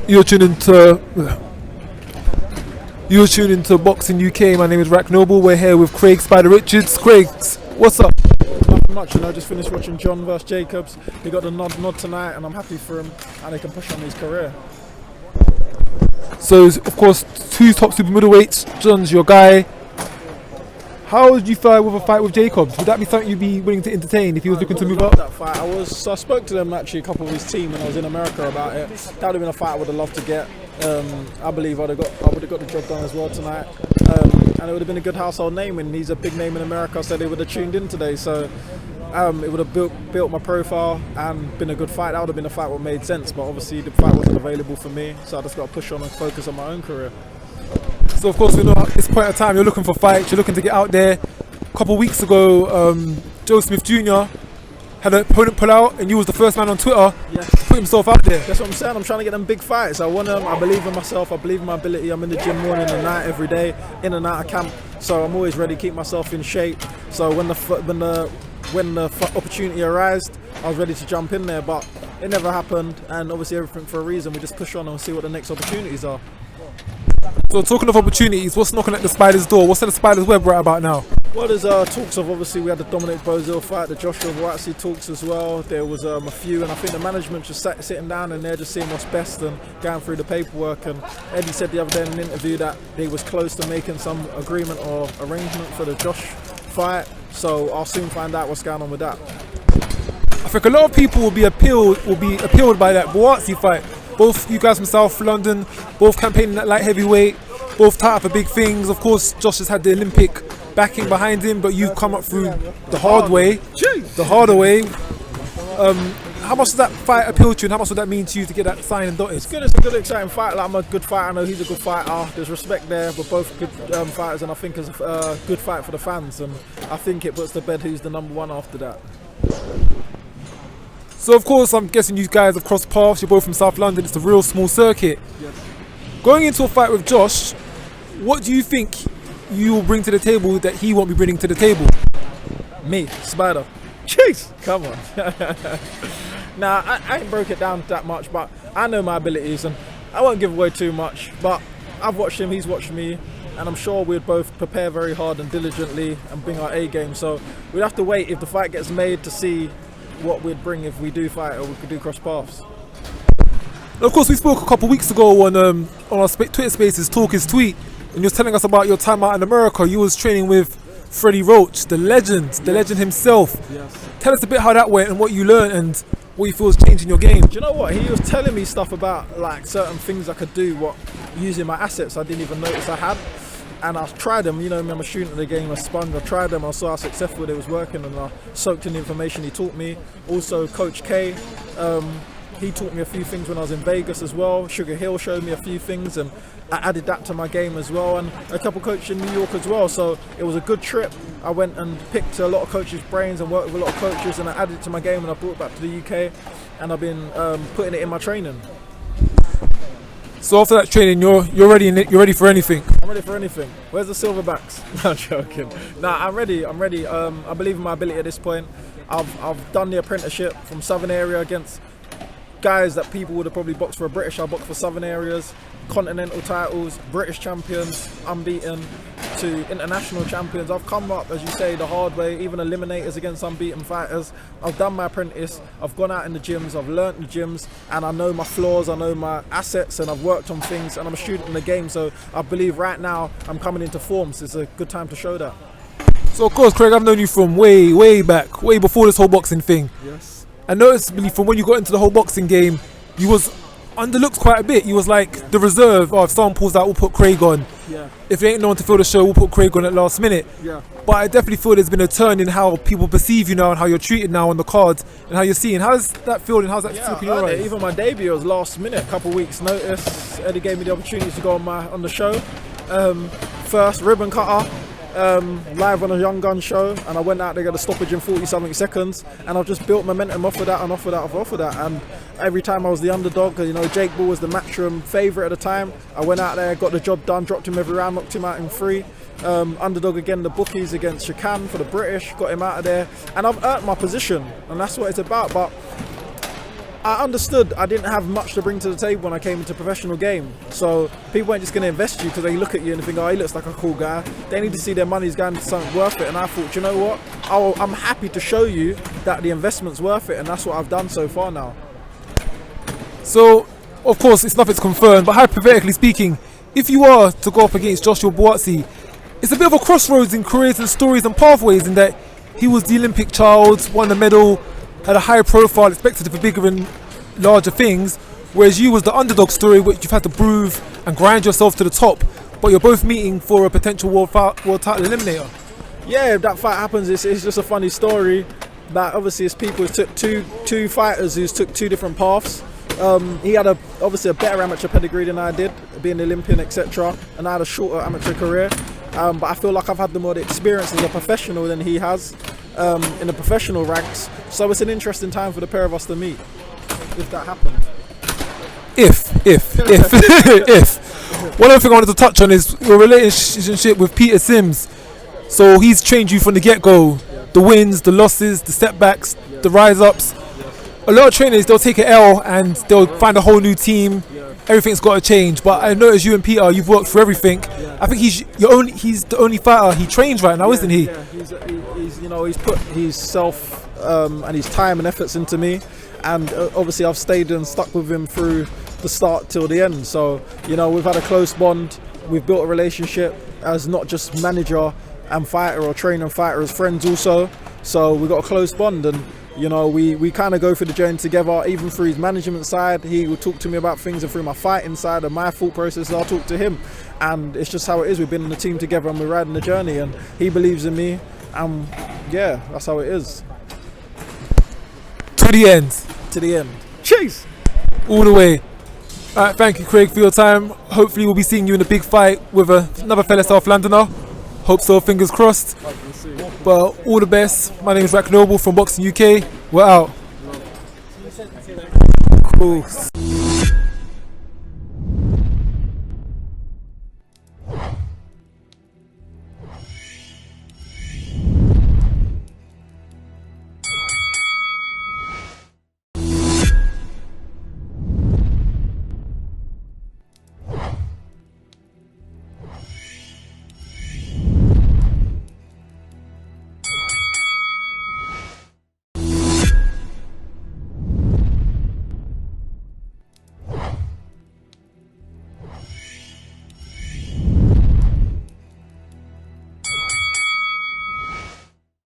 You're tuning into Boxing UK. My name is Rak Noble. We're here with Craig Spider Richards. Craig, what's up? Nothing much, just finished watching John vs Jacobs. He got the nod tonight, and I'm happy for him, and he can push on his career. So, of course, two top super middleweights. John's your guy. How would you fare with a fight with Jacobs? Would that be something you'd be willing to entertain if he was looking to move up? That fight, I spoke to them actually, a couple of his team when I was in America about it. That would have been a fight I would have loved to get. I believe I would have got the job done as well tonight, and it would have been a good household name. And he's a big name in America, so they would have tuned in today. So it would have built my profile and been a good fight. That would have been a fight that made sense. But obviously the fight wasn't available for me, so I just got to push on and focus on my own career. So of course we know at this point of time you're looking for fights, you're looking to get out there. A couple of weeks ago, Joe Smith Jr. had an opponent pull out, and you was the first man on Twitter to put himself out there. That's what I'm saying. I'm trying to get them big fights. I want them. I believe in myself. I believe in my ability. I'm in the gym morning and night every day, in and out of camp. So I'm always ready to keep myself in shape. So when the opportunity arose, I was ready to jump in there, but it never happened. And obviously everything for a reason. We just push on and see what the next opportunities are. So talking of opportunities, what's knocking at the spider's door? What's at the spider's web right about now? Well, there's talks of, obviously we had the Dominic Bozil fight, the Joshua Buatsi talks as well. There was a few, and I think the management just sitting down and they're just seeing what's best and going through the paperwork. And Eddie said the other day in an interview that he was close to making some agreement or arrangement for the Josh fight. So I'll soon find out what's going on with that. I think a lot of people will be appealed by that Buatsi fight. Both you guys from South London, both campaigning at light heavyweight, both tied up for big things. Of course, Josh has had the Olympic backing behind him, but you've come up through the hard way, the harder way. How much does that fight appeal to you, and how much would that mean to you to get that signed and dotted? It's good. It's a good, exciting fight. Like, I'm a good fighter. I know he's a good fighter. There's respect there. We're both good fighters, and I think it's a good fight for the fans. And I think it puts to bed who's the number one after that. So of course, I'm guessing you guys have crossed paths. You're both from South London. It's a real small circuit. Yes. Going into a fight with Josh, what do you think you will bring to the table that he won't be bringing to the table? Me, Spider. Jeez, come on. Nah, I ain't broke it down that much, but I know my abilities, and I won't give away too much. But I've watched him, he's watched me, and I'm sure we'd both prepare very hard and diligently and bring our A game. So we'd have to wait if the fight gets made to see what we'd bring if we do fight, or we could do cross paths. Of course, we spoke a couple of weeks ago on our Twitter Spaces, Talk is Tweet, and you was telling us about your time out in America. You was training with Freddie Roach, the legend himself. Yes. Tell us a bit how that went and what you learned and what you feel is changing your game. Do you know what? He was telling me stuff about like certain things I could do, using my assets I didn't even notice I had. And I tried them, I'm a student of the game, a sponge. I tried them, I saw how successful they was working, and I soaked in the information he taught me. Also, Coach K, he taught me a few things when I was in Vegas as well. Sugar Hill showed me a few things, and I added that to my game as well. And a couple coaches in New York as well. So it was a good trip. I went and picked a lot of coaches' brains and worked with a lot of coaches, and I added it to my game, and I brought it back to the UK, and I've been putting it in my training. So after that training, you're ready. You're ready for anything. I'm ready for anything. Where's the silverbacks? No, I'm joking. Nah, I'm ready. I believe in my ability at this point. I've done the apprenticeship from Southern area against guys that people would have probably boxed for a British. I boxed for Southern areas, continental titles, British champions, unbeaten, to international champions. I've come up, as you say, the hard way, even eliminators against unbeaten fighters. I've done my apprentice, I've gone out in the gyms, I've learnt the gyms, and I know my flaws, I know my assets, and I've worked on things, and I'm a student in the game, so I believe right now I'm coming into form, so it's a good time to show that. So of course, Craig, I've known you from way back, way before this whole boxing thing. Yes. And noticeably, from when you got into the whole boxing game, you was underlooked quite a bit. You was like the reserve. If someone pulls out, we'll put Craig on. Yeah. If there ain't no one to fill the show, we'll put Craig on at last minute. Yeah. But I definitely feel there's been a turn in how people perceive you now and how you're treated now on the cards and how you're seen. How's that feeling? How's that looking your eyes? Even my debut was last minute, a couple of weeks notice. Eddie gave me the opportunity to go on the show. First ribbon cutter. Live on a Young Gun show, and I went out there, got a stoppage in 40-something seconds, and I've just built momentum off of that, and every time I was the underdog, Jake Bull was the matchroom favourite at the time. I went out there, got the job done, dropped him every round, knocked him out in 3. Underdog again, the bookies against Shakan for the British, got him out of there, and I've earned my position, and that's what it's about. But I understood I didn't have much to bring to the table when I came into a professional game. So people weren't just going to invest you because they look at you and think, oh, he looks like a cool guy. They need to see their money's going to something worth it. And I thought, you know what? I'm happy to show you that the investment's worth it. And that's what I've done so far now. So, of course, it's nothing's confirmed, but hypothetically speaking, if you are to go up against Joshua Buatsi, it's a bit of a crossroads in careers and stories and pathways in that he was the Olympic child, won the medal, had a high profile, expected for bigger and larger things, whereas you was the underdog story which you've had to prove and grind yourself to the top, but you're both meeting for a potential world title eliminator. Yeah, if that fight happens, it's just a funny story. That obviously it's people who took two fighters who took two different paths. He had obviously a better amateur pedigree than I did, being Olympian, etc. And I had a shorter amateur career. But I feel like I've had the more experience as a professional than he has in the professional ranks. So it's an interesting time for the pair of us to meet, if that happened. If. One other thing I wanted to touch on is your relationship with Peter Sims. So he's trained you from the get-go, the wins, the losses, the setbacks, the rise-ups. A lot of trainers, they'll take an L and they'll find a whole new team. Everything's got to change. But I noticed you and Peter, you've worked through everything. I think he's the only fighter he trains right now, isn't he? Yeah, he's put his self and his time and efforts into me, and obviously I've stayed and stuck with him through the start till the end. So we've had a close bond. We've built a relationship as not just manager and fighter, or trainer and fighter, as friends also. So we've got a close bond, and we kind of go through the journey together. Even through his management side, he would talk to me about things, and through my fighting side and my thought process, I'll talk to him. And it's just how it is. We've been in the team together and we're riding the journey, and he believes in me, and yeah, that's how it is. To the end. To the end. Cheers! All the way. Alright, thank you, Craig, for your time. Hopefully we'll be seeing you in a big fight with another fellow South Londoner. Hope so, fingers crossed. But all the best. My name is Rak Noble from Boxing UK. We're out. Cool.